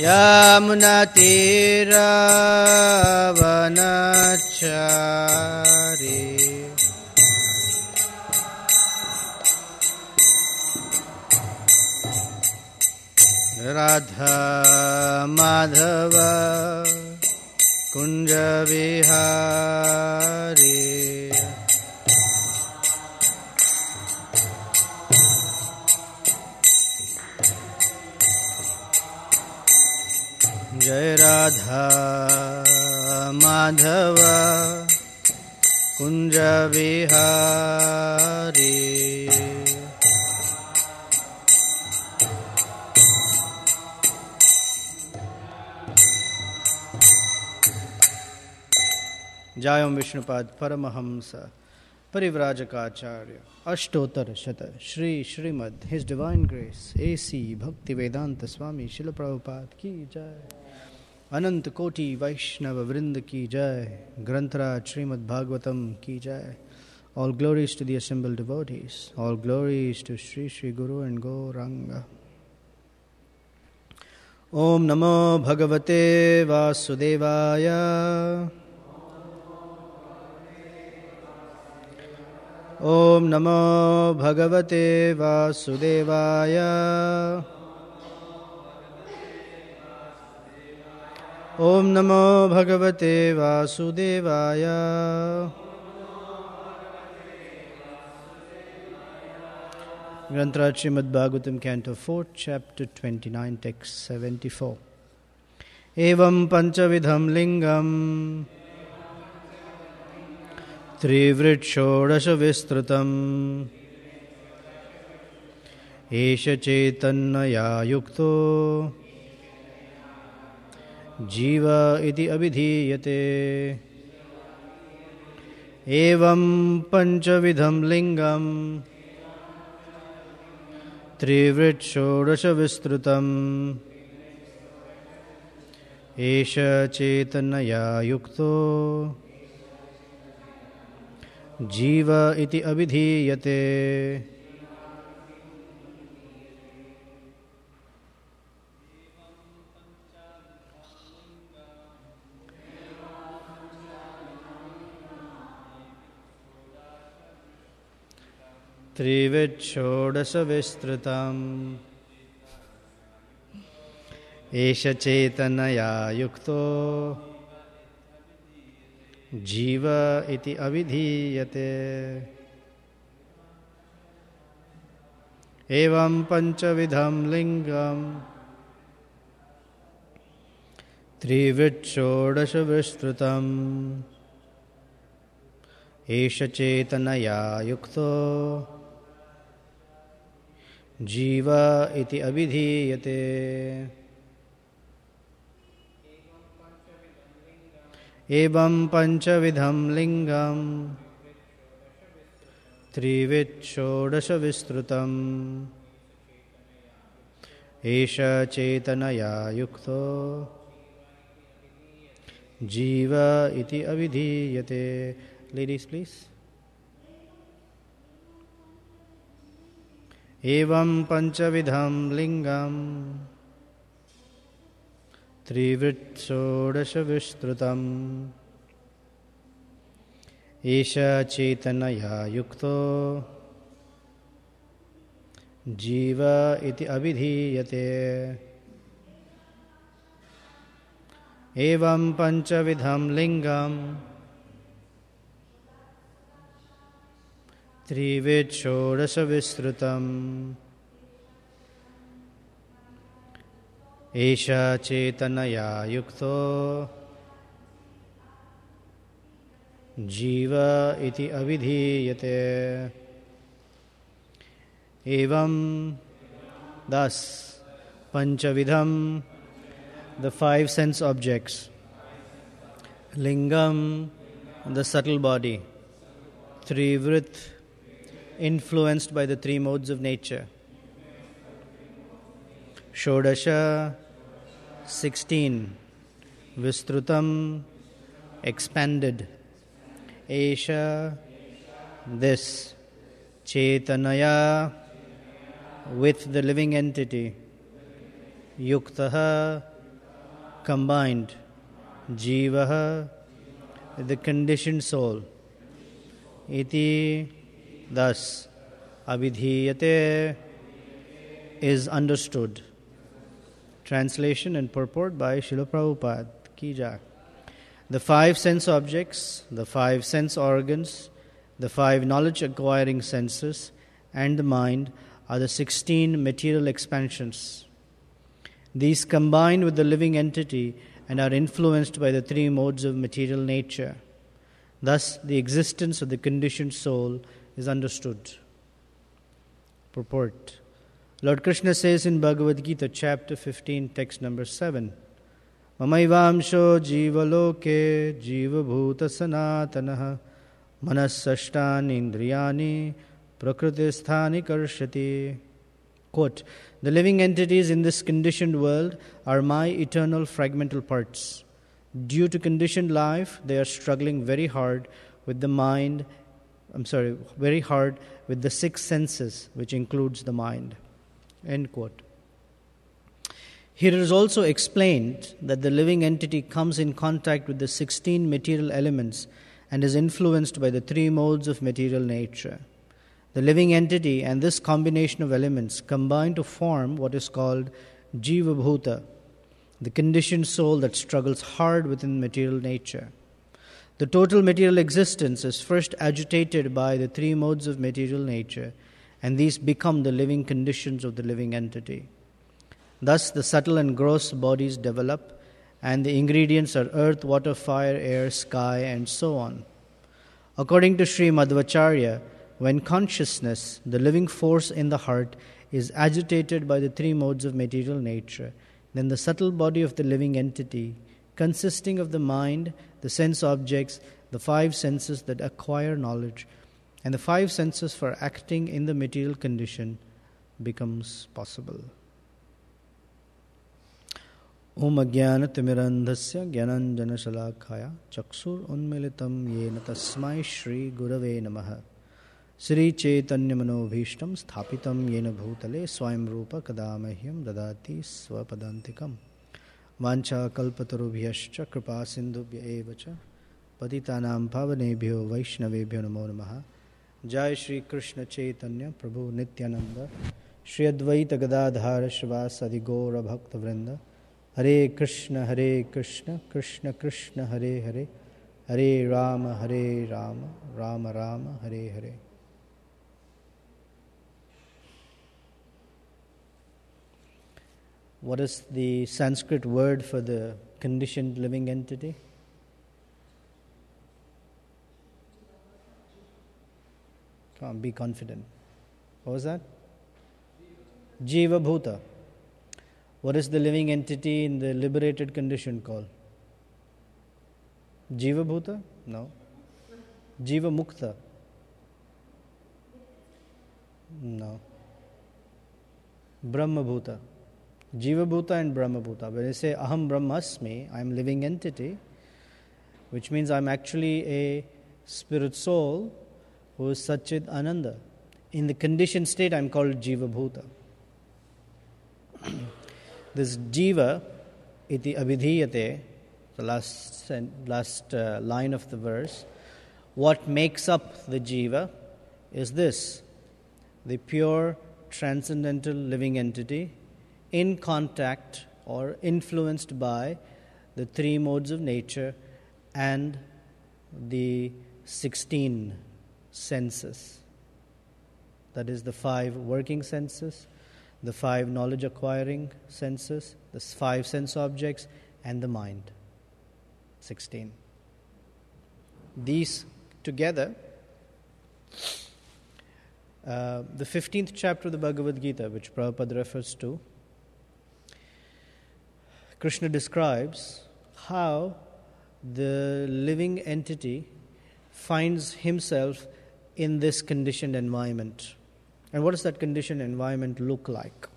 yamunatiravanachari Radha Madhava Kunja Vihari Jai Radha Madhava Kunja Vihari Jayam Vishnupad Paramahamsa Parivrajakaacharya Ashtotar Shata Shri Srimad His Divine Grace A.C. Bhaktivedanta Swami Srila Prabhupada Ki Jai Anant Koti Vaishnava Vrinda Ki Jai Granthara Srimad Bhagavatam Ki Jai. All glories to the assembled devotees. All glories to Sri Sri Guru and Gauranga. Om Namo Bhagavate Vasudevaya Om Namo Bhagavate Vasudevaya Om Namo Bhagavate Vasudevaya Granthara Srimad Bhagavatam Canto 4 Chapter 29 Text 74 Evam Panchavidham Lingam Trivritchodasha Vistrutam Esha Chaitannaya Yukto Jiva iti abhidhiyate Evam panchavidham lingam Trivritchodasha vistrutam Esha Chaitannaya Yukto Jiva iti abhidhiyate Trivritchodasha vistrutam Esha Chaitannaya Yukto Jiva iti abhidhiyate Evam panchavidham lingam Trivritchodasha vistrutam Esha Chaitannaya Yukto Jiva iti abhidhiyate Evam panchavidham lingam Trivritchodasha vistrutam Esha Chaitannaya Yukto Jiva iti abhidhiyate. Ladies, please. Evam panchavidham lingam Trivritchodasha vistrutam Esha Chaitannaya Yukto Jiva iti abhidhiyate Evam panchavidham lingam Trivritchodasha vistrutam Esha Chaitannaya Yukto Jiva iti abhidhiyate. Evam, thus, panchavidham, the five sense objects, lingam, the subtle body, trivrit, influenced by the three modes of nature, shodasha, 16, vistrutam, expanded, esha, this, Chaitanya, with the living entity, yuktaha, combined jivaha, the conditioned soul. Iti, thus, abhidhiyate, is understood. Translation and purport by Srila Prabhupada Ki Jai. The 5 sense objects, the 5 sense organs, the 5 knowledge-acquiring senses, and the mind are the 16 material expansions. These combine with the living entity and are influenced by the 3 modes of material nature. Thus, the existence of the conditioned soul is understood. Purport. Lord Krishna says in Bhagavad Gita, chapter 15, text number 7, Mamaivamsho jiva loke jiva bhuta sanatanaha manasashtani indriyani prakritisthani karshati. Quote, the living entities in this conditioned world are my eternal fragmental parts. Due to conditioned life, they are struggling very hard with the with the 6 senses, which includes the mind. End quote. Here it is also explained that the living entity comes in contact with the 16 material elements and is influenced by the 3 modes of material nature. The living entity and this combination of elements combine to form what is called Jiva Bhuta, the conditioned soul that struggles hard within material nature. The total material existence is first agitated by the 3 modes of material nature, and these become the living conditions of the living entity. Thus, the subtle and gross bodies develop, and the ingredients are earth, water, fire, air, sky, and so on. According to Srimad Bhagavatam, when consciousness, the living force in the heart, is agitated by the 3 modes of material nature, then the subtle body of the living entity, consisting of the mind, the sense objects, the 5 senses that acquire knowledge, and the 5 senses for acting in the material condition, becomes possible. Om Ajnana Timirandhasya Gyananjana Shalakaya Chakshur Unmilitam Yena Tasmai Shri Gurave Namaha Sri Chaitanya Manobhishtam Sthapitam Yena Bhutale Swayam Rupa Kadamahyam Dadati Swapadantikam Vancha Kalpatarubhyascha Kripa Sindhubhya Evacha Patitanam Pavanebhyo Vaishnavebhyo Namo Namaha Jai Shri Krishna Chaitanya Prabhu Nityananda Shri Advaita Gadadhara Shrivasadi Gaura Bhakta Vrinda Hare Krishna, Krishna Krishna, Hare Hare, Hare Rama, Rama Rama, Hare Hare. What is the Sanskrit word for the conditioned living entity? Come on, be confident. What was that? Jiva Bhuta. What is the living entity in the liberated condition called? Jiva Bhuta? No. Jiva Mukta? No. Brahma Bhuta. Jiva Bhuta and Brahma Bhuta. When I say Aham Brahmasmi, I am living entity, which means I am actually a spirit soul who is Satchit Ananda. In the conditioned state, I am called Jiva Bhuta. This jiva, iti abhidhiyate, the last line of the verse, what makes up the jiva is this, the pure transcendental living entity in contact or influenced by the 3 modes of nature and the 16 senses. That is the 5 working senses, the 5 knowledge-acquiring senses, the 5 sense objects, and the mind. 16. These together, the 15th chapter of the Bhagavad Gita, which Prabhupada refers to, Krishna describes how the living entity finds himself in this conditioned environment. And what does that conditioned environment look like?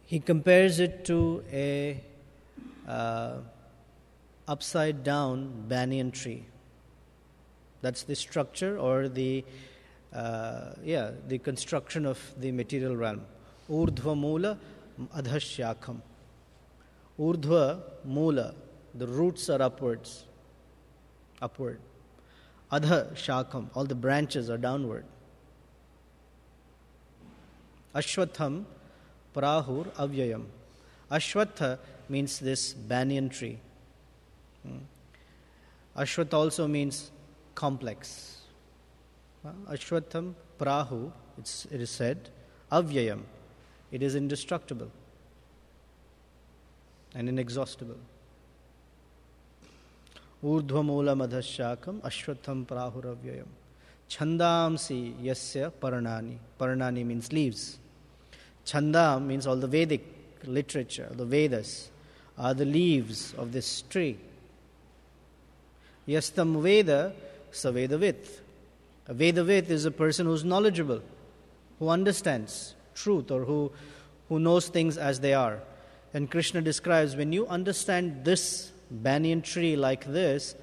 He compares it to a upside down banyan tree. That's the structure or the construction of the material realm. Urdhva Mula Adhashyakam. Urdhva, Mula, the roots are upward. Adha, Shakam, all the branches are downward. Ashwatham, Prahur, Avyayam. Ashwatha means this banyan tree. Ashwatha also means complex. Ashwatham, Prahu, it is said, Avyayam, it is indestructible and inexhaustible. Urdhvamula madhashakam ashwatham prahuravyayam. Chandamsi yasya paranani. Paranani means leaves. Chandam means all the Vedic literature, the Vedas, are the leaves of this tree. Yastam Veda Savedavit. A Vedavit is a person who is knowledgeable, who understands truth, or who knows things as they are. And Krishna describes, when you understand this banyan tree like this,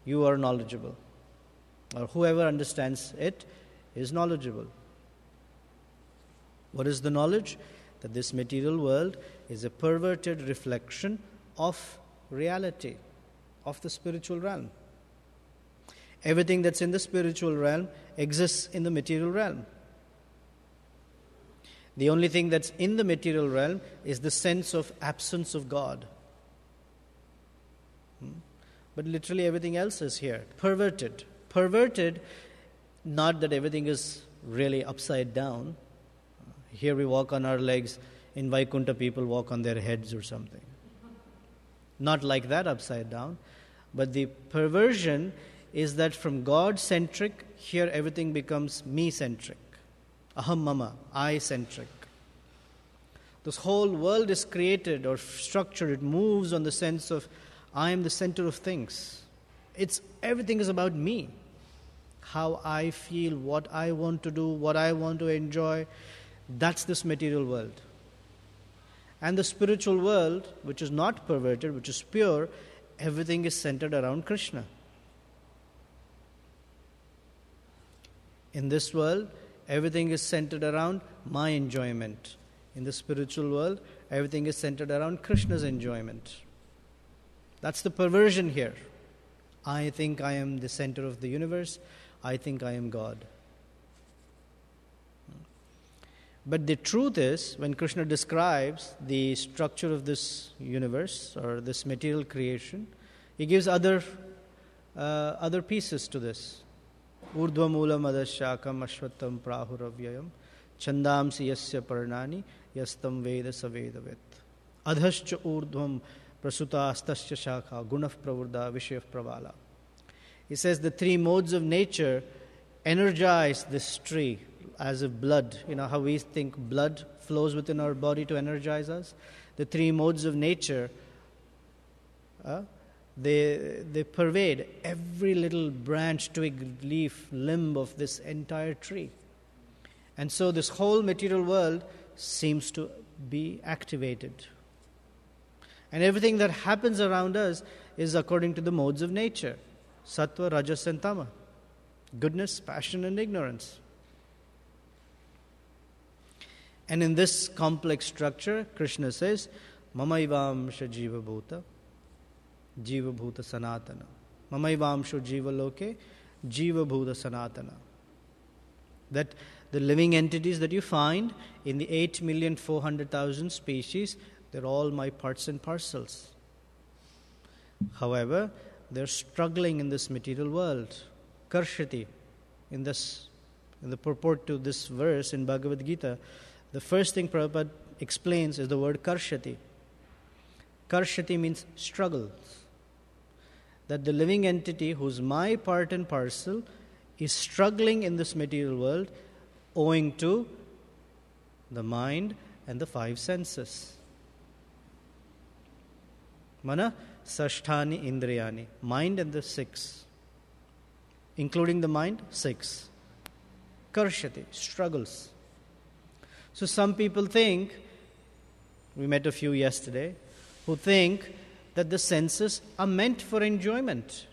you are knowledgeable. Or whoever understands it is knowledgeable. What is the knowledge? That this material world is a perverted reflection of reality, of the spiritual realm. Everything that's in the spiritual realm exists in the material realm. The only thing that's in the material realm is the sense of absence of God. But literally everything else is here. Perverted. Perverted, not that everything is really upside down. Here we walk on our legs. In Vaikuntha, people walk on their heads or something. Not like that upside down. But the perversion is that from God-centric, here everything becomes me-centric. Aham mama, I-centric. This whole world is created or structured. It moves on the sense of I am the center of things. Everything is about me. How I feel, what I want to do, what I want to enjoy. That's this material world. And the spiritual world, which is not perverted, which is pure, everything is centered around Krishna. In this world, everything is centered around my enjoyment. In the spiritual world, everything is centered around Krishna's enjoyment. That's the perversion here. I think I am the center of the universe. I think I am God. But the truth is, when Krishna describes the structure of this universe or this material creation, he gives other pieces to this. Urdhva mula madashakam ashwatam prahuravyayam chandamsi yasya parnani yastam veda savedavit adhascha urdhvam prasuta astasya shakha gunaf pravurda vishaya pravala. He says the three modes of nature energize this tree as if blood. You know how we think blood flows within our body to energize us? The three modes of nature, they pervade every little branch, twig, leaf, limb of this entire tree. And so this whole material world seems to be activated. And everything that happens around us is according to the modes of nature. Sattva, Rajas and Tama. Goodness, passion and ignorance. And in this complex structure, Krishna says, Mamaivamsha Jiva Bhuta, Jiva Bhuta Sanatana. Mamaivamsha Jiva Loke, Jiva Bhuta Sanatana. That the living entities that you find in the 8,400,000 species, they're all my parts and parcels. However, they're struggling in this material world. Karshati, in the purport to this verse in Bhagavad Gita, the first thing Prabhupada explains is the word karshati. Karshati means struggles. That the living entity who's my part and parcel is struggling in this material world owing to the mind and the five senses. Mana sashthani indriyani. Mind and the six. Including the mind, 6. Karshati, struggles. So some people think, we met a few yesterday, who think that the senses are meant for enjoyment.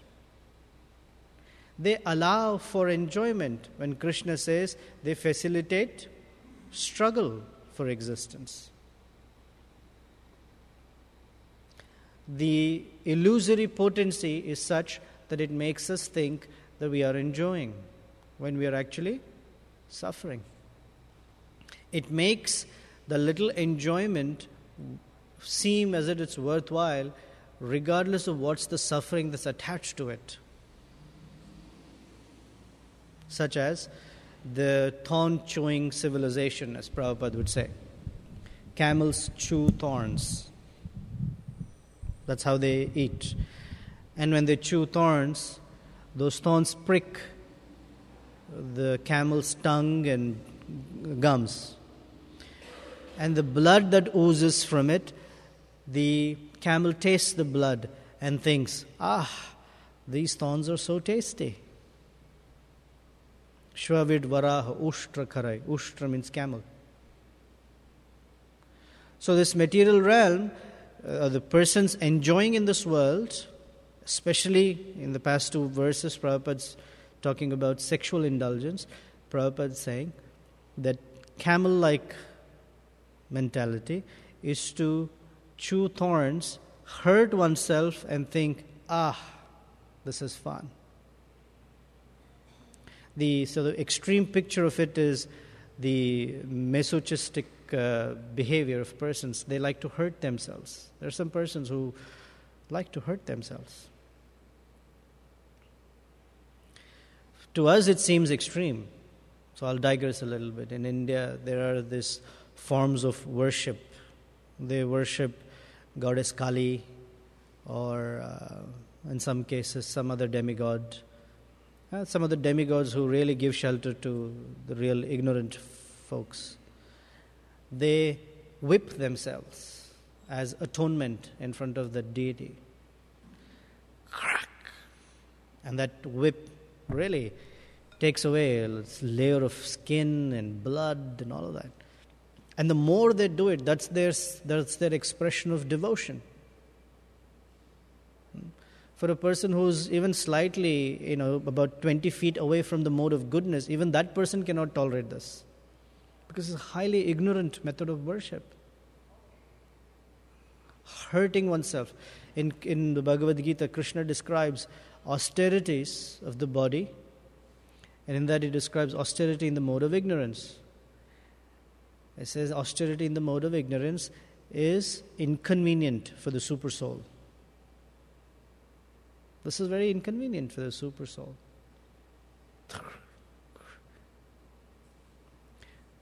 They allow for enjoyment when Krishna says they facilitate struggle for existence. the illusory potency is such that it makes us think that we are enjoying when we are actually suffering. It makes the little enjoyment seem as if it's worthwhile, regardless of what's the suffering that's attached to it. Such as the thorn-chewing civilization, as Prabhupada would say. Camels chew thorns. That's how they eat. And when they chew thorns, those thorns prick the camel's tongue and gums. And the blood that oozes from it, the camel tastes the blood and thinks, these thorns are so tasty. Shvavid varaha ushtra kharai. Ushtra means camel. So this material realm, the persons enjoying in this world, especially in the past two verses, Prabhupada's talking about sexual indulgence. Prabhupada's saying that camel-like mentality is to chew thorns, hurt oneself and think, this is fun. So the extreme picture of it is the masochistic behavior of persons. They like to hurt themselves. There are some persons who like to hurt themselves. To us it seems extreme. So I'll digress a little bit. In India there are these forms of worship. They worship goddess Kali or in some cases some other demigod. Some of the demigods who really give shelter to the real ignorant folks. They whip themselves as atonement in front of the deity. Crack! And that whip really takes away a layer of skin and blood and all of that. And the more they do it, that's their expression of devotion. For a person who's even slightly, about 20 feet away from the mode of goodness, even that person cannot tolerate this. Because it's a highly ignorant method of worship. Hurting oneself. In the Bhagavad Gita, Krishna describes austerities of the body, and in that he describes austerity in the mode of ignorance. It says austerity in the mode of ignorance is inconvenient for the super soul. This is very inconvenient for the super soul.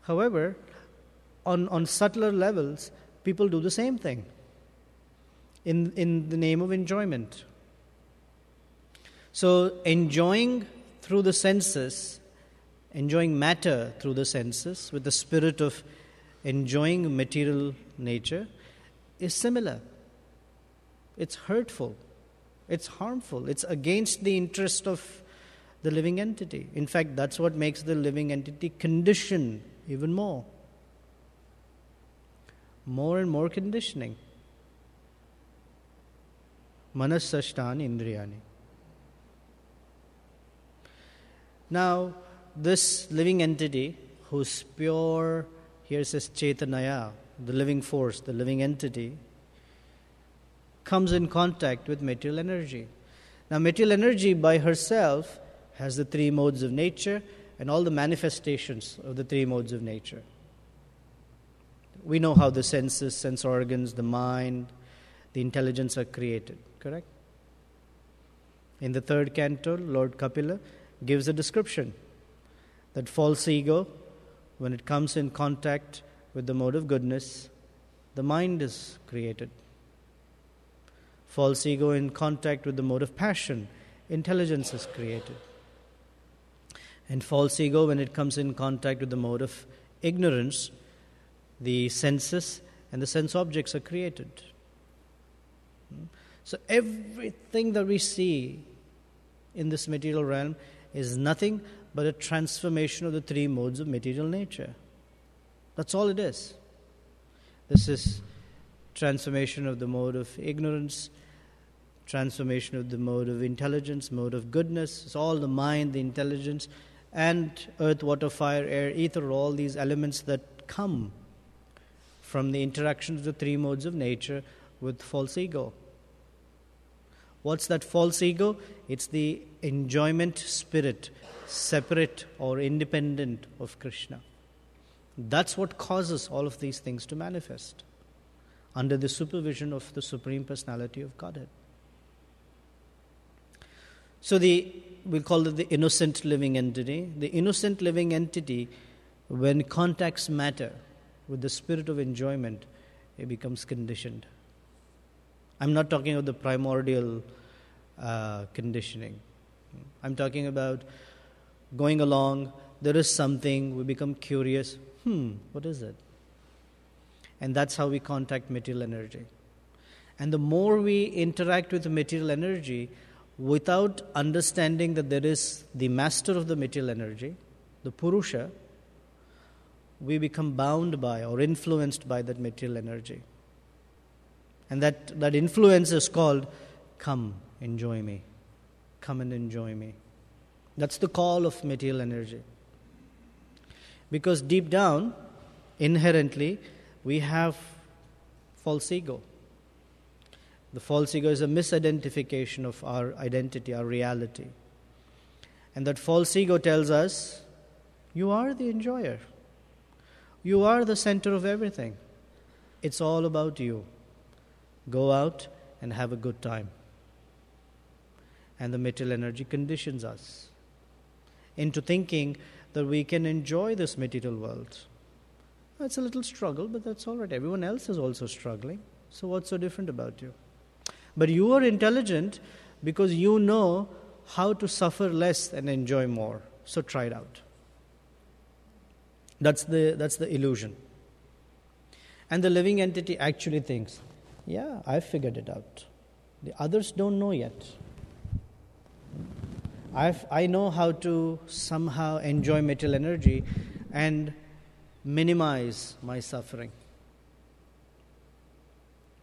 However, on subtler levels, people do the same thing in the name of enjoyment. So enjoying through the senses, enjoying matter through the senses with the spirit of enjoying material nature is similar. It's hurtful. It's harmful. It's against the interest of the living entity. In fact, that's what makes the living entity condition even more. More and more conditioning. Manasashtani indriyani. Now, this living entity who's pure, here says Chetanaya, the living force, the living entity, comes in contact with material energy. Now, material energy by herself has the three modes of nature and all the manifestations of the three modes of nature. We know how the senses, sense organs, the mind, the intelligence are created, correct? In the third canto, Lord Kapila gives a description that false ego, when it comes in contact with the mode of goodness, the mind is created. False ego in contact with the mode of passion, intelligence is created. And false ego, when it comes in contact with the mode of ignorance, the senses and the sense objects are created. So everything that we see in this material realm is nothing but a transformation of the three modes of material nature. That's all it is. This is transformation of the mode of ignorance, transformation of the mode of intelligence, mode of goodness. It's all the mind, the intelligence, and earth, water, fire, air, ether, all these elements that come from the interaction of the three modes of nature with false ego. What's that false ego? It's the enjoyment spirit, separate or independent of Krishna. That's what causes all of these things to manifest under the supervision of the Supreme Personality of Godhead. So we'll call it the innocent living entity. The innocent living entity, when contacts matter with the spirit of enjoyment, it becomes conditioned. I'm not talking about the primordial conditioning. I'm talking about going along, there is something, we become curious. What is it? And that's how we contact material energy. And the more we interact with the material energy, without understanding that there is the master of the material energy, the Purusha, we become bound by or influenced by that material energy. And that influence is called, come, enjoy me. Come and enjoy me. That's the call of material energy. Because deep down, inherently, we have false ego. The false ego is a misidentification of our identity, our reality. And that false ego tells us, you are the enjoyer. You are the center of everything. It's all about you. Go out and have a good time. And the material energy conditions us into thinking that we can enjoy this material world. It's a little struggle, but that's all right. Everyone else is also struggling. So what's so different about you? But you are intelligent because you know how to suffer less and enjoy more. So try it out. That's the illusion. And the living entity actually thinks, yeah, I've figured it out. The others don't know yet. I know how to somehow enjoy material energy and minimize my suffering.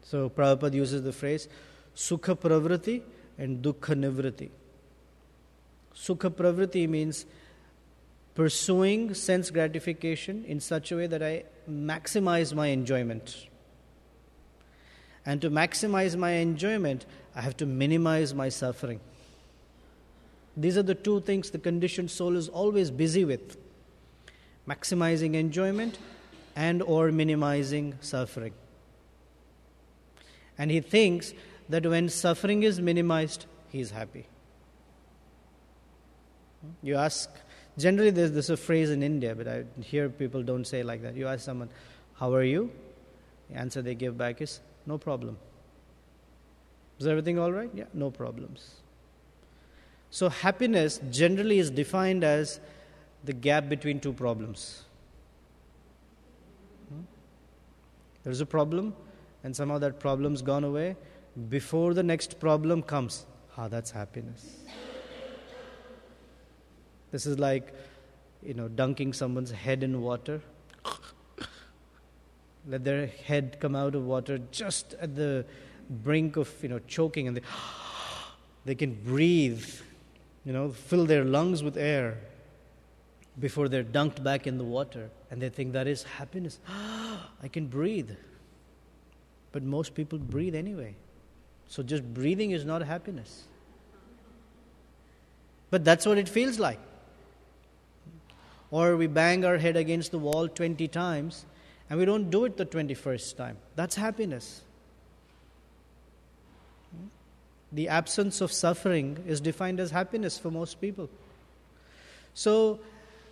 So Prabhupada uses the phrase Sukha Pravriti and Dukkha Nivriti. Sukha Pravriti means pursuing sense gratification in such a way that I maximize my enjoyment. And to maximize my enjoyment, I have to minimize my suffering. These are the two things the conditioned soul is always busy with. Maximizing enjoyment and or minimizing suffering. And he thinks that when suffering is minimized, he is happy. You ask, generally there's a phrase in India, but I hear people don't say it like that. You ask someone, how are you? The answer they give back is, no problem. Is everything all right? Yeah, no problems. So happiness generally is defined as the gap between two problems. There's a problem, and somehow that problem's gone away. Before the next problem comes, that's happiness. This is like, dunking someone's head in water. Let their head come out of water just at the brink of, choking, and they can breathe, fill their lungs with air before they're dunked back in the water. And they think that is happiness. I can breathe. But most people breathe anyway. So just breathing is not happiness. But that's what it feels like. Or we bang our head against the wall 20 times and we don't do it the 21st time. That's happiness. The absence of suffering is defined as happiness for most people. So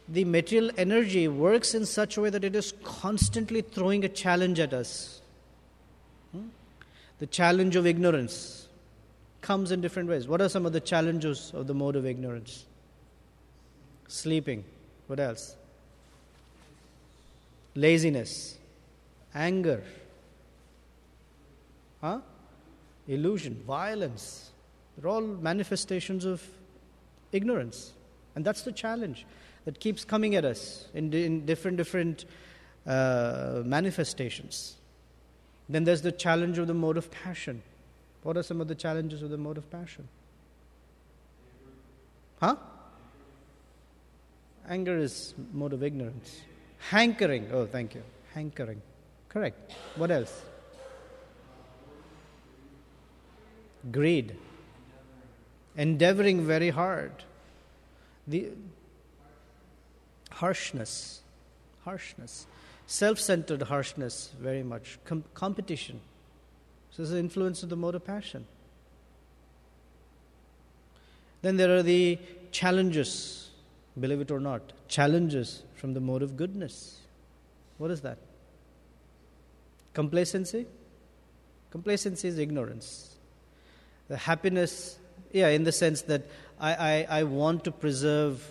the material energy works in such a way that it is constantly throwing a challenge at us. The challenge of ignorance comes in different ways. What are some of the challenges of the mode of ignorance? Sleeping. What else? Laziness. Anger. Illusion. Violence. They're all manifestations of ignorance. And that's the challenge that keeps coming at us in different manifestations. Then there's the challenge of the mode of passion. What are some of the challenges of the mode of passion? Anger is mode of ignorance. Hankering. Oh, thank you. Hankering. Correct. What else? Greed. endeavoring very hard. The harshness, self-centered harshness, very much. Competition. So this is the influence of the mode of passion. Then there are the challenges, believe it or not, challenges from the mode of goodness. What is that? Complacency? Complacency is ignorance. The happiness, in the sense that I want to preserve,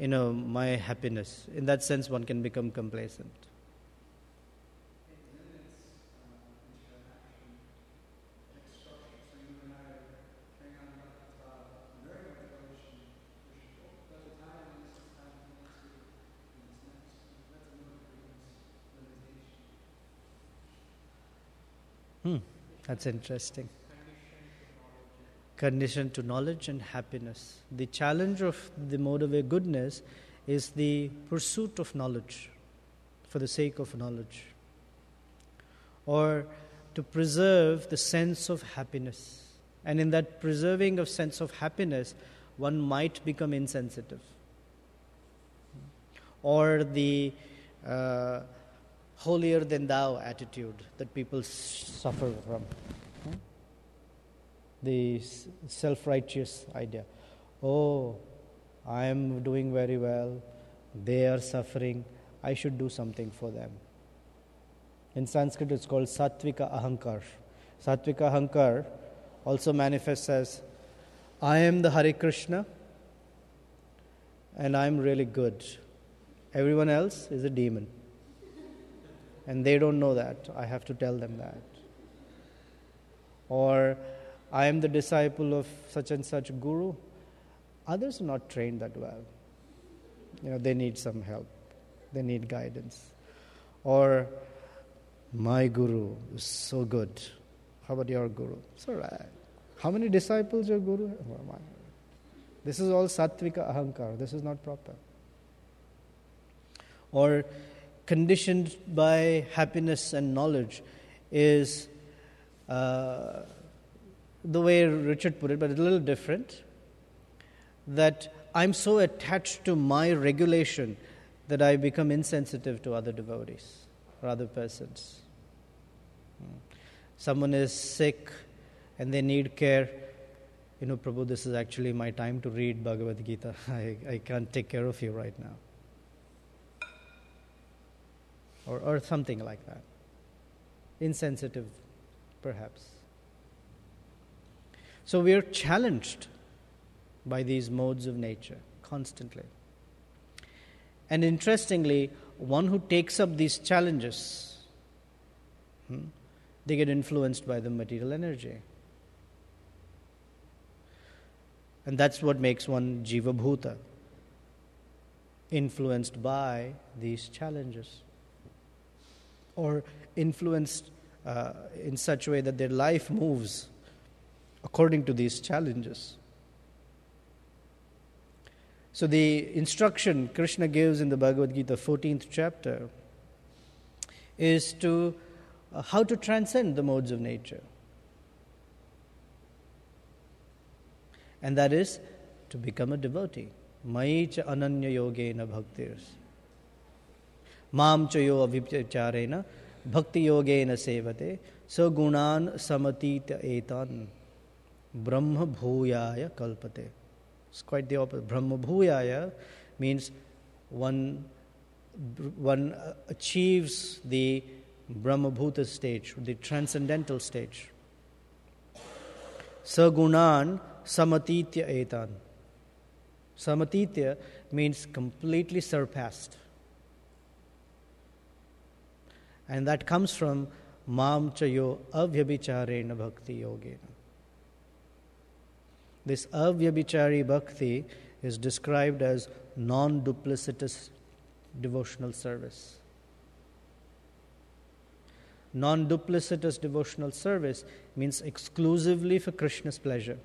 my happiness. In that sense, one can become complacent. That's interesting. Condition to knowledge and happiness. The challenge of the mode of goodness is the pursuit of knowledge for the sake of knowledge, or to preserve the sense of happiness. And in that preserving of sense of happiness, one might become insensitive, or the holier than thou attitude that people suffer from. The self-righteous idea. Oh, I am doing very well. They are suffering. I should do something for them. In Sanskrit, it's called Sattvika Ahankar. Sattvika Ahankar also manifests as, I am the Hare Krishna and I am really good. Everyone else is a demon. And they don't know that. I have to tell them that. Or, I am the disciple of such and such guru. Others are not trained that well. They need some help. They need guidance. Or, my guru is so good. How about your guru? It's all right. How many disciples your guru? This is all Sattvika Ahankar. This is not proper. Or, conditioned by happiness and knowledge is the way Richard put it, but it's a little different, that I'm so attached to my regulation that I become insensitive to other devotees or other persons. Someone is sick and they need care. Prabhu, this is actually my time to read Bhagavad Gita. I can't take care of you right now. Or something like that. Insensitive, perhaps. So we are challenged by these modes of nature constantly. And interestingly, one who takes up these challenges, they get influenced by the material energy. And that's what makes one Jiva Bhuta, influenced by these challenges. Or influenced in such a way that their life moves according to these challenges. So the instruction Krishna gives in the Bhagavad Gita, 14th chapter, is to how to transcend the modes of nature. And that is to become a devotee. Mai cha ananya yogena bhaktirs. Mam cha yo avipacharena bhakti yogena sevate sagunan samatita etan brahma bhuyaya kalpate. It's quite the opposite. Brahma bhuyaya means one achieves the Brahma Bhuta stage, the transcendental stage. Sagunan samatitya etan. Samatitya means completely surpassed. And that comes from mam chayo avyabhicharena bhakti yogena. This avyabhichari bhakti is described as non-duplicitous devotional service. Non-duplicitous devotional service means exclusively for Krishna's pleasure.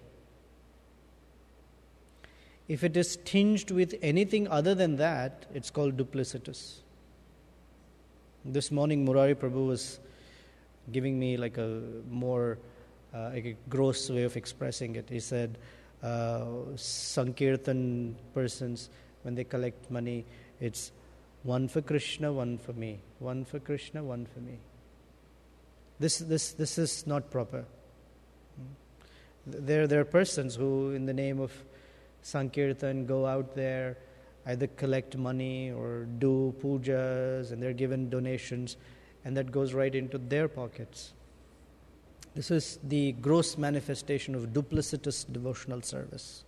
If it is tinged with anything other than that, it's called duplicitous. This morning, Murari Prabhu was giving me like a more like a gross way of expressing it. He said, Sankirtan persons, when they collect money, it's one for Krishna, one for me. One for Krishna, one for me. This is not proper. There are persons who, in the name of Sankirtan, go out there, either collect money or do pujas, and they're given donations, and that goes right into their pockets. This is the gross manifestation of duplicitous devotional service.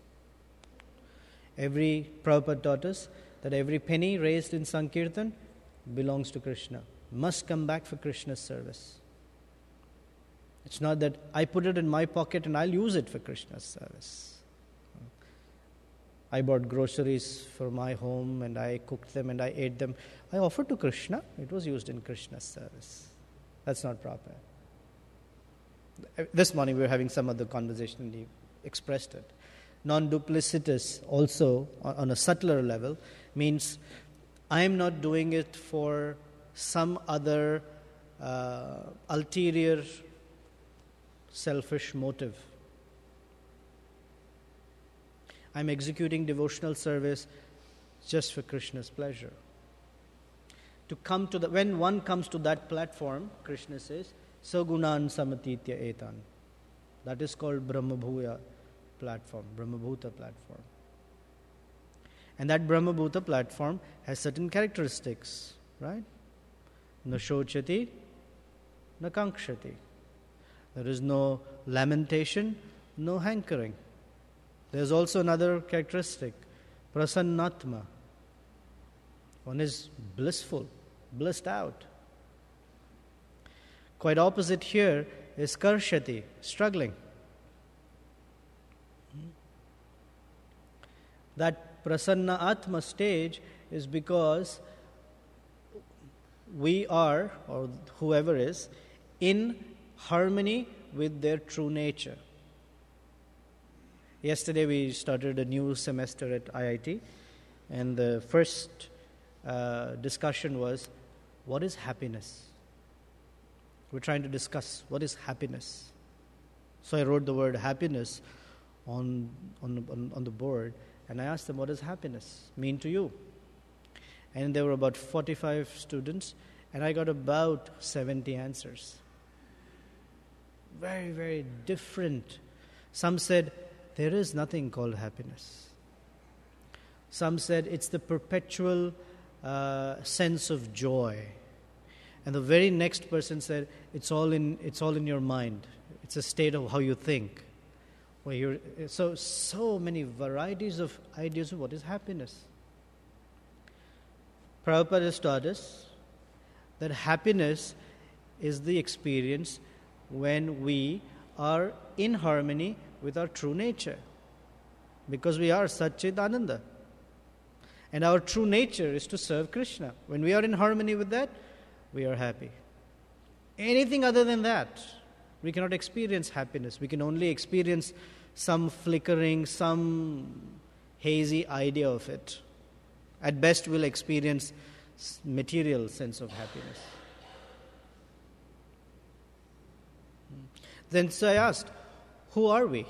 Prabhupada taught us that every penny raised in Sankirtan belongs to Krishna, must come back for Krishna's service. It's not that I put it in my pocket and I'll use it for Krishna's service. I bought groceries for my home and I cooked them and I ate them. I offered to Krishna. It was used in Krishna's service. That's not proper. This morning we were having some other conversation and he expressed it. Non-duplicitous also, on a subtler level, means I am not doing it for some other ulterior selfish motive. I'm executing devotional service just for Krishna's pleasure. When one comes to that platform, Krishna says, Sagunan samatitya etan. That is called Brahmabhuya platform, Brahmabhuta platform. And that Brahmabhuta platform has certain characteristics, right? Na shochati, na kankshati. There is no lamentation, no hankering. There's also another characteristic, prasannatma. One is blissful, blissed out. Quite opposite here is karshati, struggling. That prasanna atma stage is because we are, or whoever is, in harmony with their true nature. Yesterday we started a new semester at IIT, and the first discussion was, what is happiness? We're trying to discuss what is happiness. So I wrote the word happiness on the board, and I asked them, what does happiness mean to you? And there were about 45 students, and I got about 70 answers. Very, very different. Some said, there is nothing called happiness. Some said, it's the perpetual sense of joy. And the very next person said, it's all in your mind. It's a state of how you think. So many varieties of ideas of what is happiness. Prabhupada has taught us that happiness is the experience when we are in harmony with our true nature, because we are Satchidananda. And our true nature is to serve Krishna. When we are in harmony with that, we are happy. Anything other than that, we cannot experience happiness. We can only experience some flickering, some hazy idea of it. At best, we'll experience material sense of happiness. Then so I asked, who are we?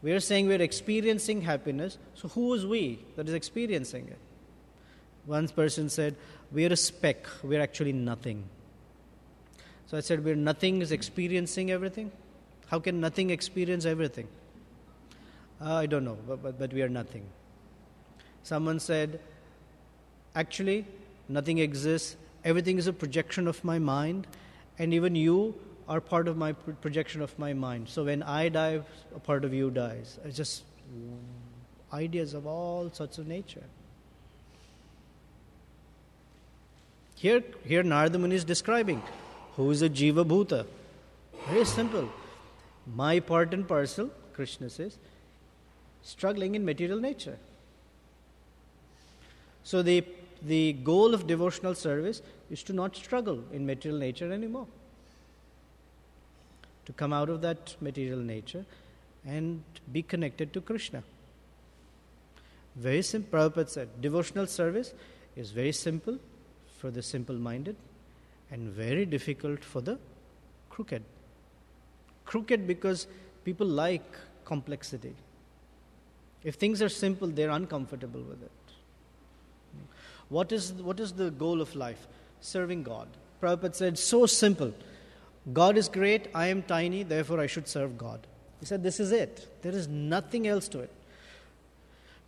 We are saying we are experiencing happiness, so who is we that is experiencing it? One person said, we are a speck, we are actually nothing. So I said, nothing is experiencing everything? How can nothing experience everything? I don't know, but we are nothing. Someone said, actually, nothing exists, everything is a projection of my mind, and even you are part of my projection of my mind. So when I die, a part of you dies. It's just ideas of all sorts of nature. Here Narada Muni is describing who is a Jiva Bhuta. Very simple. My part and parcel, Krishna says, struggling in material nature. So the goal of devotional service is to not struggle in material nature anymore. To come out of that material nature and be connected to Krishna. Very simple. Prabhupada said, devotional service is very simple for the simple-minded and very difficult for the crooked. Crooked because people like complexity. If things are simple, they're uncomfortable with it. What is the goal of life? Serving God. Prabhupada said, so simple. God is great, I am tiny, therefore I should serve God. He said, this is it. There is nothing else to it.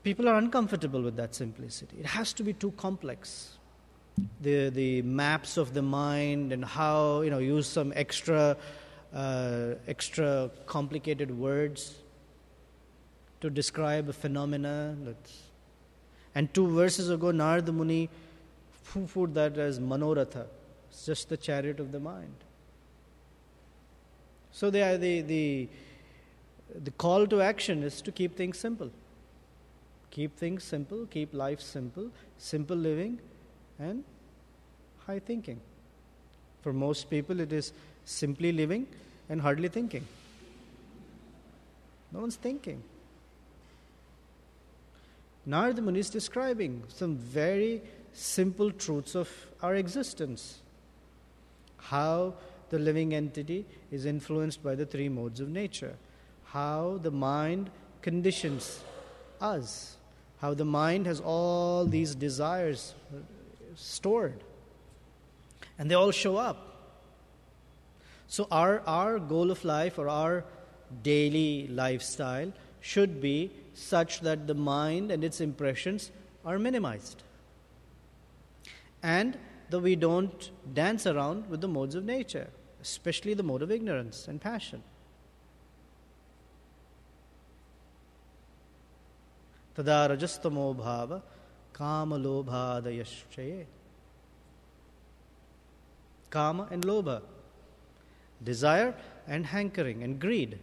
People are uncomfortable with that simplicity. It has to be too complex. The maps of the mind and how, use some extra complicated words to describe a phenomena. And 2 verses ago, Narada Muni put that as Manoratha. It's just the chariot of the mind. So the call to action is to keep things simple. Keep things simple, keep life simple, simple living and high thinking. For most people it is simply living and hardly thinking. No one's thinking. Narada Muni is describing some very simple truths of our existence. How the living entity is influenced by the 3 modes of nature. How the mind conditions us. How the mind has all these desires stored. And they all show up. So our goal of life or our daily lifestyle should be such that the mind and its impressions are minimized. And that we don't dance around with the modes of nature, especially the mode of ignorance and passion. Tada rajastamo bhava kama lobhadayaschaye. Kama and lobha, desire and hankering and greed.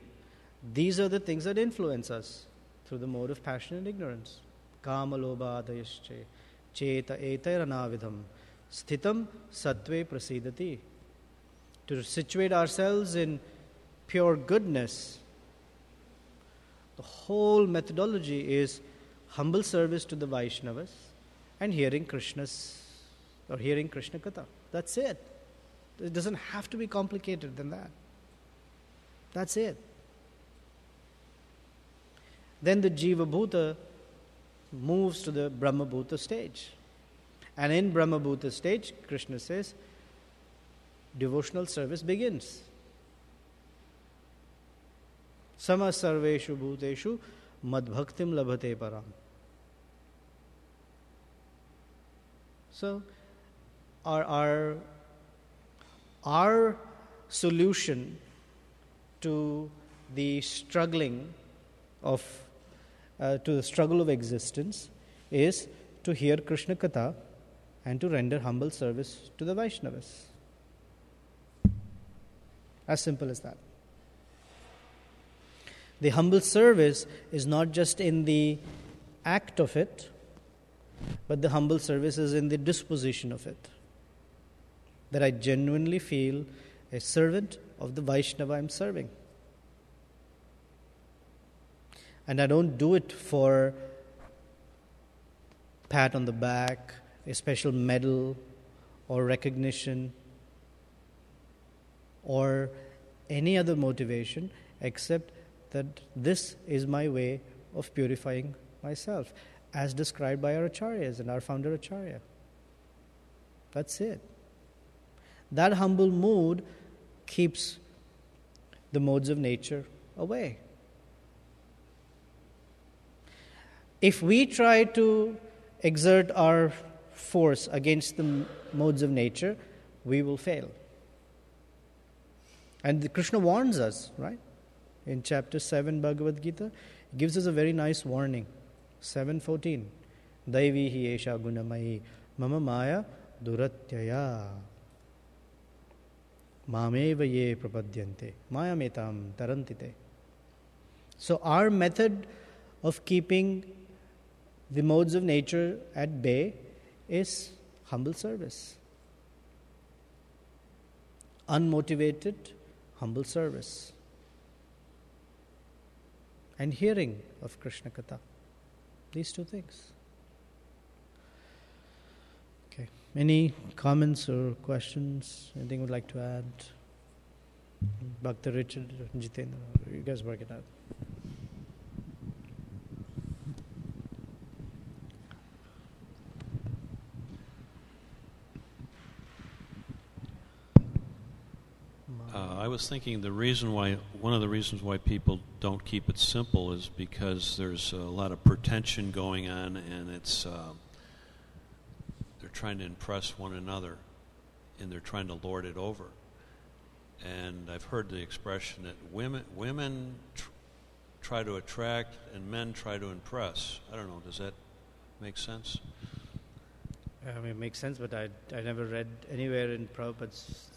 These are the things that influence us through the mode of passion and ignorance. Kama lobhadayaschaye. Cheta etairanavidham. Sthitam sattve prasidati. To situate ourselves in pure goodness, the whole methodology is humble service to the Vaishnavas and hearing Krishna Katha. That's it. It doesn't have to be complicated than that. That's it. Then the Jiva Bhuta moves to the Brahma Bhuta stage. And in Brahma Bhuta stage, Krishna says, devotional service begins. Sama sarveshu bhuteshu madbhaktim labhate param. So, our solution to the struggling of to the struggle of existence is to hear Krishna Katha and to render humble service to the Vaishnavas. As simple as that. The humble service is not just in the act of it, but the humble service is in the disposition of it. That I genuinely feel a servant of the Vaishnava I'm serving. And I don't do it for pat on the back, a special medal or recognition or any other motivation except that this is my way of purifying myself as described by our acharyas and our founder Acharya. That's it. That humble mood keeps the modes of nature away. If we try to exert our force against the modes of nature, we will fail. And Krishna warns us, right? In chapter 7 Bhagavad Gita, he gives us a very nice warning. 7:14. Daivi hi esha gunamayi mama maya duratyaya mameva ye prapadyante maya metam tarantite. So our method of keeping the modes of nature at bay is humble service. Unmotivated, humble service. And hearing of Krishna Katha. These 2 things. Okay. Any comments or questions? Anything you would like to add? Bhakta Richard, Jitendra, you guys work it out. I was thinking one of the reasons why people don't keep it simple is because there's a lot of pretension going on, and it's they're trying to impress one another, and they're trying to lord it over. And I've heard the expression that women try to attract and men try to impress. I don't know, does that make sense? I mean, it makes sense, but I never read anywhere in Prabhupada's.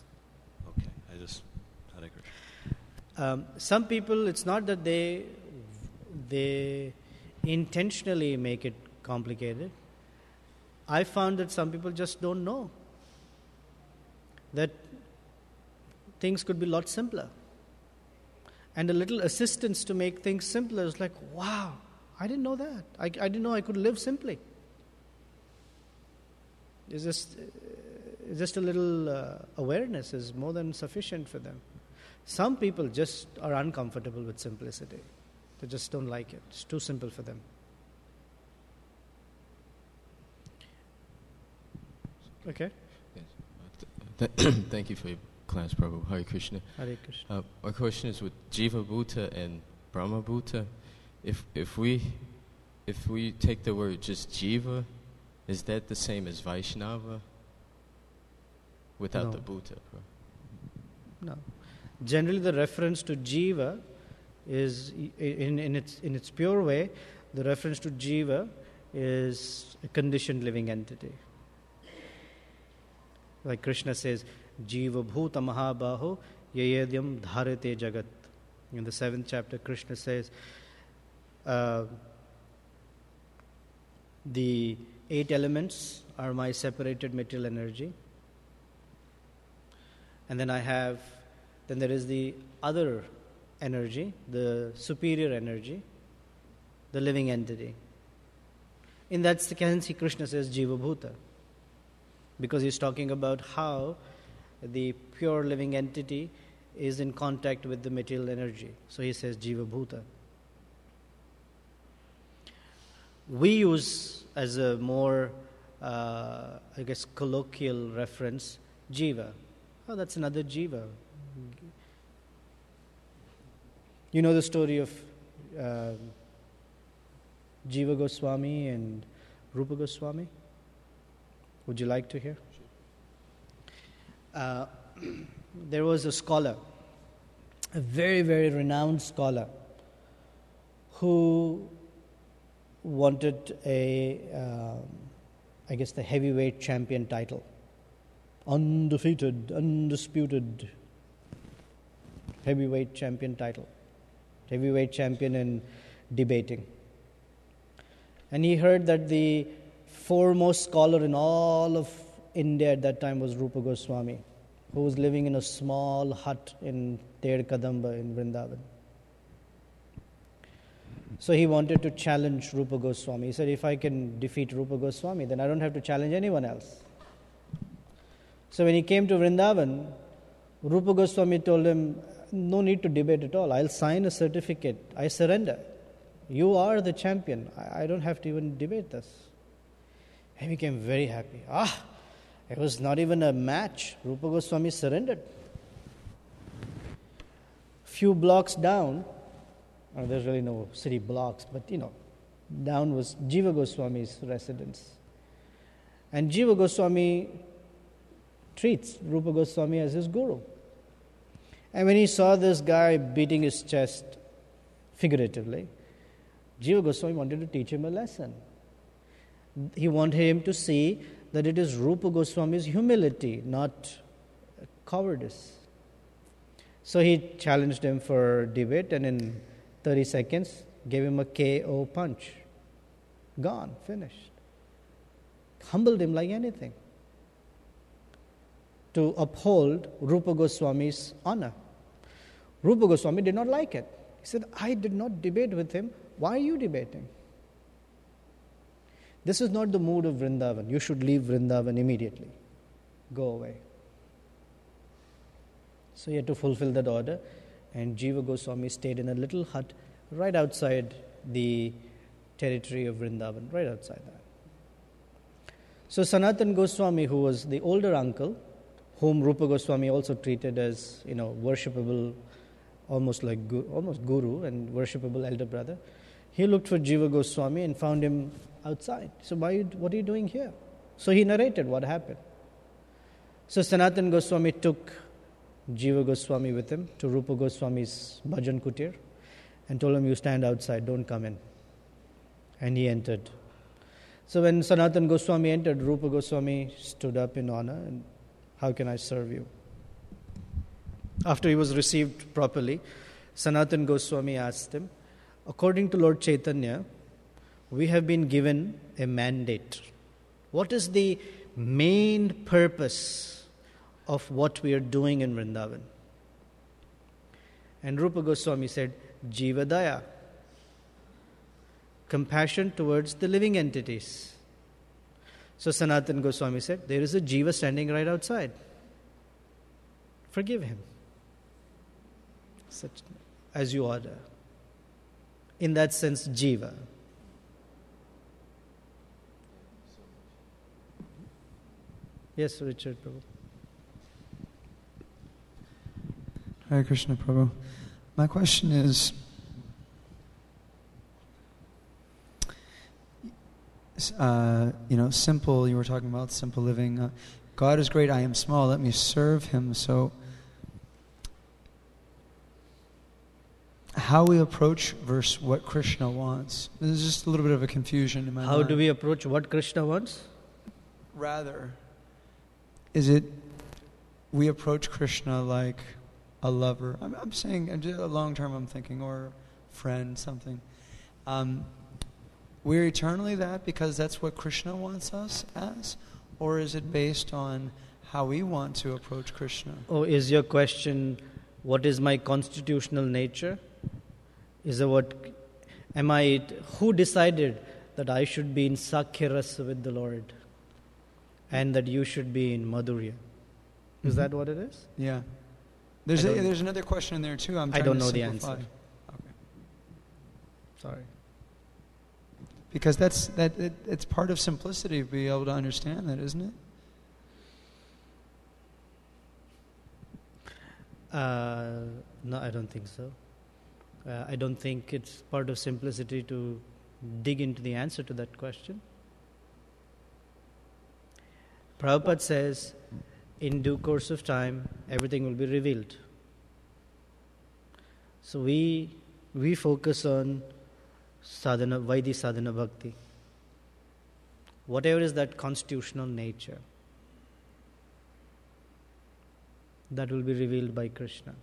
Okay, I just had a some people, it's not that they intentionally make it complicated. I found that some people just don't know that things could be a lot simpler. And a little assistance to make things simpler is like, wow, I didn't know that. I didn't know I could live simply. It's just a little awareness is more than sufficient for them. Some people just are uncomfortable with simplicity. They just don't like it. It's too simple for them. Okay. Yes. Thank you for your class, Prabhu. Hare Krishna. Hare Krishna. My question is with Jiva Bhuta and Brahma Bhuta. If we take the word just Jiva, is that the same as Vaishnava without the Bhuta? No. Generally, the reference to Jiva is, in its pure way, the reference to Jiva is a conditioned living entity. Like Krishna says, Jiva Bhuta Mahabaho Yayedyam Dharate Jagat. In the 7th chapter, Krishna says, the 8 elements are my separated material energy. And then there is the other energy, the superior energy, the living entity. In that sense, Krishna says Jiva Bhuta, because he's talking about how the pure living entity is in contact with the material energy. So he says Jiva Bhuta. We use as a more, colloquial reference, Jiva. Oh, that's another Jiva. You know the story of Jiva Goswami and Rupa Goswami? Would you like to hear? There was a scholar, a very, very renowned scholar, who wanted the heavyweight champion title. Undefeated, undisputed heavyweight champion title. Heavyweight champion in debating. And he heard that the foremost scholar in all of India at that time was Rupa Goswami, who was living in a small hut in Ter Kadamba in Vrindavan. So he wanted to challenge Rupa Goswami. He said, if I can defeat Rupa Goswami, then I don't have to challenge anyone else. So when he came to Vrindavan, Rupa Goswami told him, no need to debate at all. I'll sign a certificate. I surrender. You are the champion. I don't have to even debate this. He became very happy. It was not even a match. Rupa Goswami surrendered. Few blocks down, there's really no city blocks, but down was Jiva Goswami's residence. And Jiva Goswami treats Rupa Goswami as his guru. And when he saw this guy beating his chest figuratively, Jiva Goswami wanted to teach him a lesson. He wanted him to see that it is Rupa Goswami's humility, not cowardice. So he challenged him for debate, and in 30 seconds gave him a KO punch. Gone, finished. Humbled him like anything, to uphold Rupa Goswami's honor. Rupa Goswami did not like it. He said, I did not debate with him. Why are you debating? This is not the mood of Vrindavan. You should leave Vrindavan immediately. Go away. So he had to fulfill that order, and Jiva Goswami stayed in a little hut right outside the territory of Vrindavan, right outside that. So Sanatan Goswami, who was the older uncle, whom Rupa Goswami also treated as, worshipable, almost guru and worshipable elder brother. He looked for Jiva Goswami and found him outside. So what are you doing here? So he narrated what happened. So Sanatan Goswami took Jiva Goswami with him to Rupa Goswami's bhajan kutir and told him, you stand outside, don't come in. And he entered. So when Sanatan Goswami entered, Rupa Goswami stood up in honor and, how can I serve you? After he was received properly, Sanatan Goswami asked him, according to Lord Chaitanya, we have been given a mandate. What is the main purpose of what we are doing in Vrindavan? And Rupa Goswami said, Jiva Daya, compassion towards the living entities. So Sanatan Goswami said, there is a Jiva standing right outside. Forgive him. Such as you order. In that sense, Jiva. Yes, Richard Prabhu. Hare Krishna Prabhu. My question is, simple, you were talking about simple living. God is great, I am small, let me serve Him. So, how we approach versus what Krishna wants. There's just a little bit of a confusion in my mind. How do we approach what Krishna wants? Rather, is it we approach Krishna like a lover? I'm saying, long term I'm thinking, or friend, something. We're eternally that because that's what Krishna wants us as? Or is it based on how we want to approach Krishna? Oh, is your question, what is my constitutional nature? Who decided that I should be in Sakhya with the Lord and that you should be in Madhurya? Is that what it is? Yeah. There's another question in there too. I don't know the answer. Okay. Sorry. Because it's part of simplicity to be able to understand that, isn't it? No, I don't think so. I don't think it's part of simplicity to dig into the answer to that question. Prabhupada says, in due course of time, everything will be revealed. So we focus on sadhana, Vaidhi sadhana bhakti. Whatever is that constitutional nature, that will be revealed by Krishna.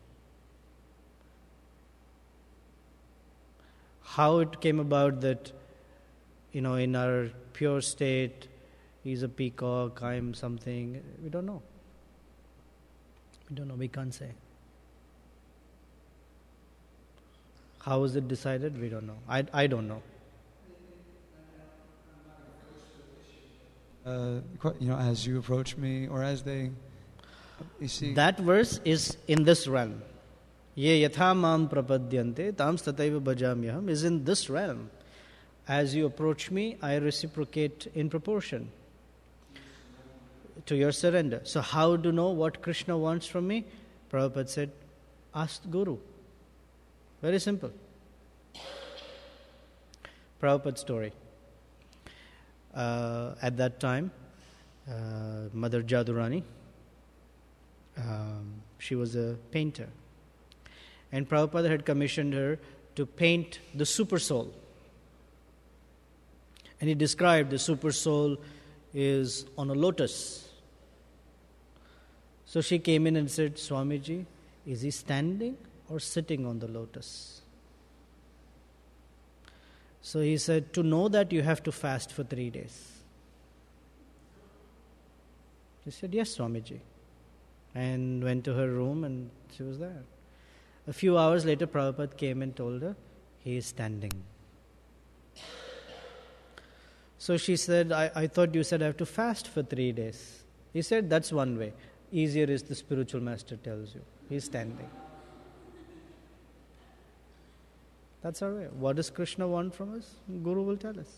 How it came about that, in our pure state, he's a peacock, I am something, we don't know. We can't say. How is it decided? We don't know. I don't know. As you approach me, or as they, you see. That verse is in this realm. Ye yatha mam prapadyante tam stataiva bhajamyaham is in this realm. As you approach me, I reciprocate in proportion to your surrender. So how to know what Krishna wants from me? Prabhupada said, ask the Guru. Very simple. Prabhupada's story. At that time, Mother Jadurani, she was a painter. And Prabhupada had commissioned her to paint the super soul. And he described the super soul is on a lotus. So she came in and said, Swamiji, is he standing or sitting on the lotus? So he said, to know that you have to fast for 3 days. She said, yes, Swamiji. And went to her room and she was there. A few hours later, Prabhupada came and told her, he is standing. So she said, I thought you said I have to fast for 3 days. He said, that's one way. Easier is the spiritual master tells you. He is standing. That's our way. What does Krishna want from us? Guru will tell us.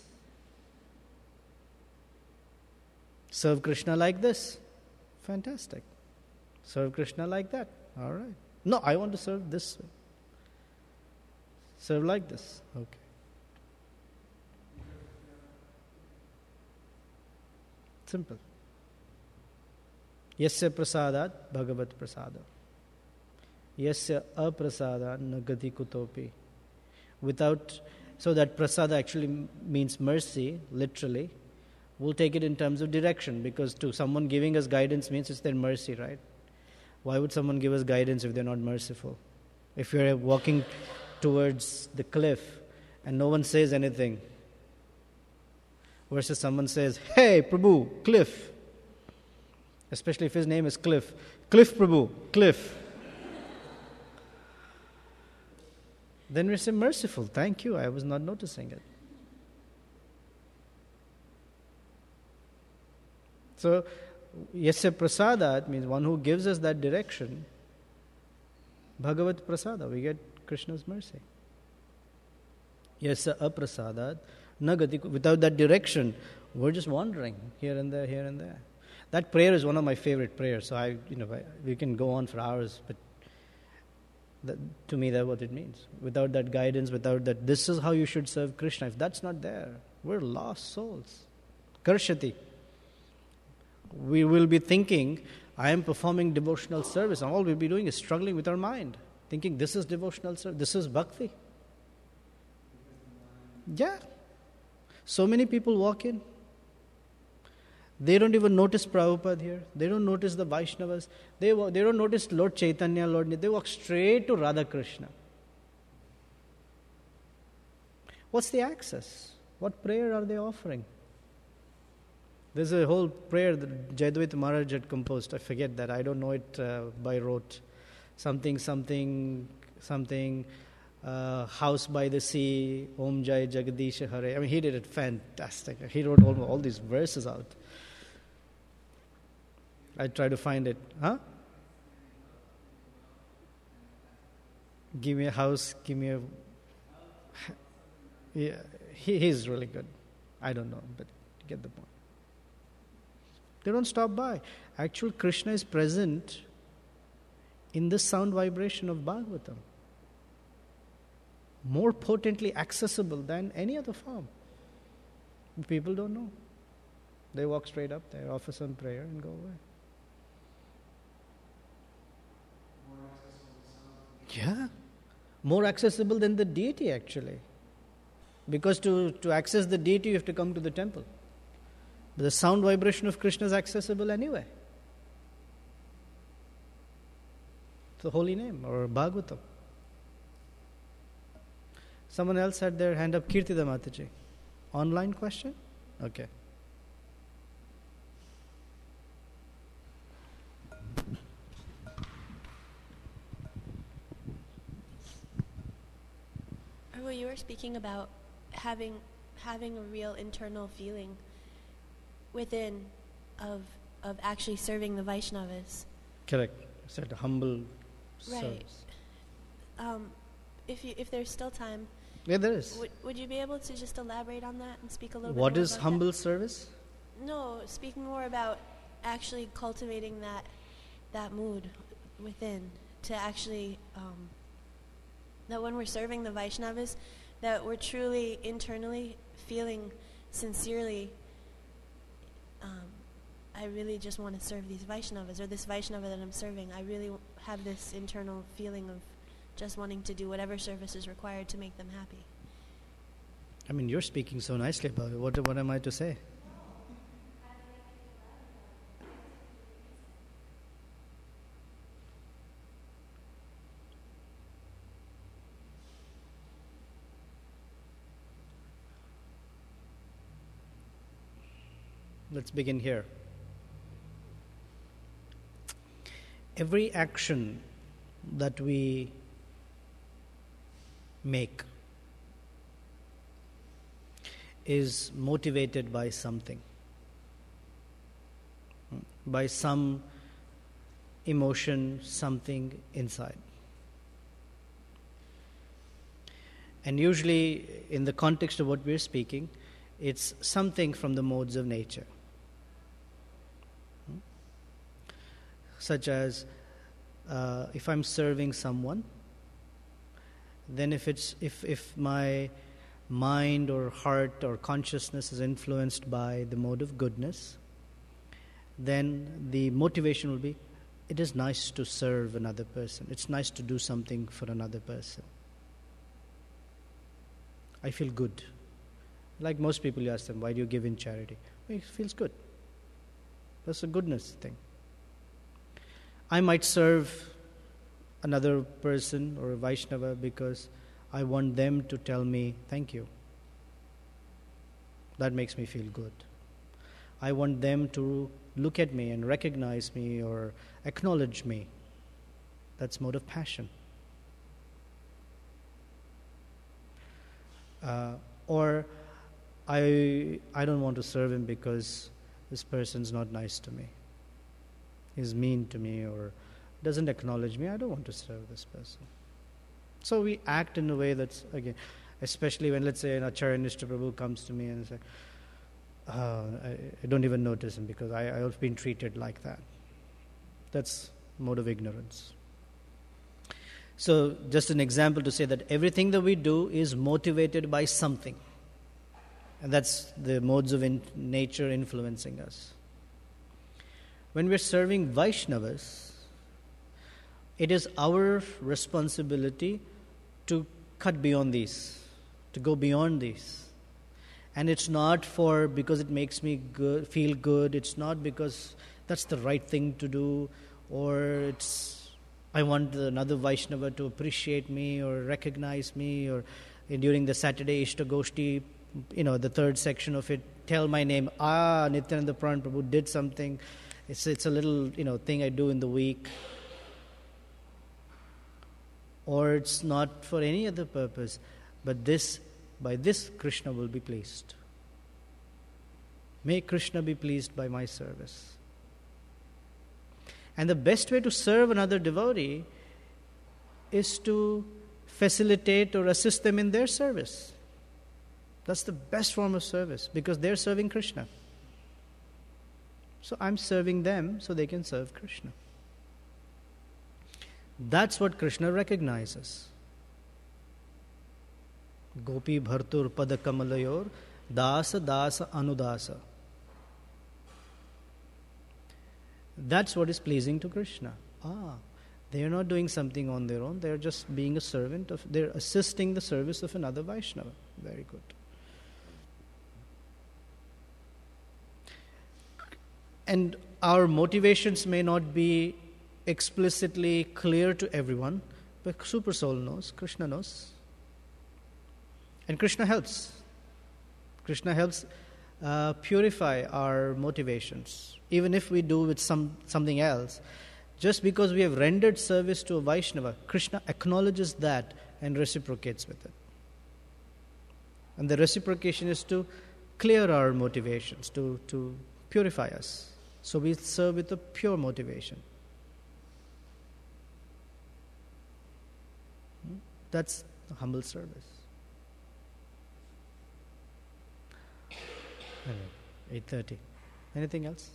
Serve Krishna like this. Fantastic. Serve Krishna like that. All right. No, I want to serve this way. Serve like this. Okay. Simple. Yasya prasadat bhagavat prasada. Yasya aprasadat nagati kutopi. Without, so that prasada actually means mercy, literally. We'll take it in terms of direction, because to someone giving us guidance means it's their mercy, right? Why would someone give us guidance if they're not merciful? If you're walking towards the cliff and no one says anything, versus someone says, "Hey, Prabhu, cliff." Especially if his name is Cliff. "Cliff, Prabhu, cliff." Then we say, "Merciful, thank you, I was not noticing it." So, yasya prasadat means one who gives us that direction. Bhagavat prasada, we get Krishna's mercy. Yasya aprasadat nagati, without that direction, we're just wandering here and there, here and there. That prayer is one of my favorite prayers. So we can go on for hours, but to me, that's what it means. Without that guidance, without that, this is how you should serve Krishna. If that's not there, we're lost souls. Karshati. We will be thinking, I am performing devotional service, and all we'll be doing is struggling with our mind, thinking this is devotional service, this is bhakti. Yeah. So many people walk in. They don't even notice Prabhupada here. They don't notice the Vaishnavas. They don't notice Lord Chaitanya, Lord Nitya. They walk straight to Radha Krishna. What's the access? What prayer are they offering? There's a whole prayer that Jayadvaita Maharaj had composed. I forget that. I don't know it by rote. Something, house by the sea, Om Jai Jagadish Hare. I mean, he did it fantastic. He wrote all these verses out. I try to find it. Give me a house, give me a... Yeah, he's really good. I don't know, but you get the point. They don't stop by. Actually, Krishna is present in the sound vibration of Bhagavatam. More potently accessible than any other form. People don't know. They walk straight up there, offer some prayer, and go away. Yeah. More accessible than the deity, actually. Because to access the deity, you have to come to the temple. But the sound vibration of Krishna is accessible anyway. The holy name, or Bhagavatam. Someone else had their hand up. Kirtida Mataji. Online question? Okay. Well, you were speaking about having a real internal feeling within of actually serving the Vaishnavas. Correct. Said humble right. service. If there's still time, yeah, there is. Would you be able to just elaborate on that and speak a little bit What more is about humble that? service? No, speaking more about actually cultivating that mood within, to actually that when we're serving the Vaishnavas, that we're truly internally feeling sincerely, I really just want to serve these Vaishnavas, or this Vaishnava that I'm serving. I really have this internal feeling of just wanting to do whatever service is required to make them happy. I mean, you're speaking so nicely about it. What am I to say? Let's begin here. Every action that we make is motivated by something, by some emotion, something inside. And usually, in the context of what we're speaking, it's something from the modes of nature. Such as if I'm serving someone, then if my mind or heart or consciousness is influenced by the mode of goodness, then the motivation will be, it is nice to serve another person. It's nice to do something for another person. I feel good. Like most people, you ask them, why do you give in charity? It feels good. That's a goodness thing. I might serve another person or a Vaishnava because I want them to tell me thank you. That makes me feel good. I want them to look at me and recognize me or acknowledge me. That's mode of passion. Or I don't want to serve him because this person's not nice to me. He's mean to me or doesn't acknowledge me. I don't want to serve this person. So we act in a way that's, again, especially when, let's say, an Acharya Nishta Prabhu comes to me and says, I don't even notice him because I've been treated like that. That's mode of ignorance. So just an example to say that everything that we do is motivated by something. And that's the modes of nature influencing us. When we're serving Vaishnavas, it is our responsibility to cut beyond these, to go beyond these. And it's not because it makes me feel good. It's not because that's the right thing to do, or I want another Vaishnava to appreciate me or recognize me, or during the Saturday Ishtagoshti, the third section of it, tell my name. Nityananda Pran Prabhu did something. It's a little thing I do in the week. Or it's not for any other purpose, but by this Krishna will be pleased. May Krishna be pleased by my service. And the best way to serve another devotee is to facilitate or assist them in their service. That's the best form of service because they're serving Krishna. So I'm serving them so they can serve Krishna. That's what Krishna recognizes. Gopi bhartur pada kamalayor dasa dasa anudasa. That's what is pleasing to Krishna. They are not doing something on their own. They are just being a servant they're assisting the service of another Vaishnava. Very good. And our motivations may not be explicitly clear to everyone, but Super Soul knows, Krishna knows. And Krishna helps. Krishna helps purify our motivations. Even if we do with something else, just because we have rendered service to a Vaishnava, Krishna acknowledges that and reciprocates with it. And the reciprocation is to clear our motivations, to purify us. So we serve with a pure motivation. That's humble service. 8:30. Anything else?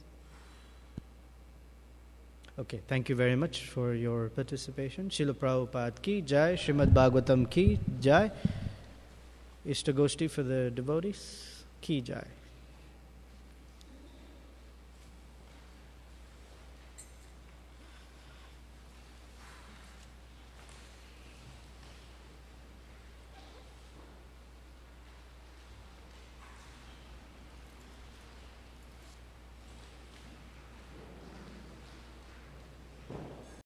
Okay, thank you very much for your participation. Srila Prabhupada ki jai, Srimad Bhagavatam ki jai, Ishtagoshti for the devotees ki jai.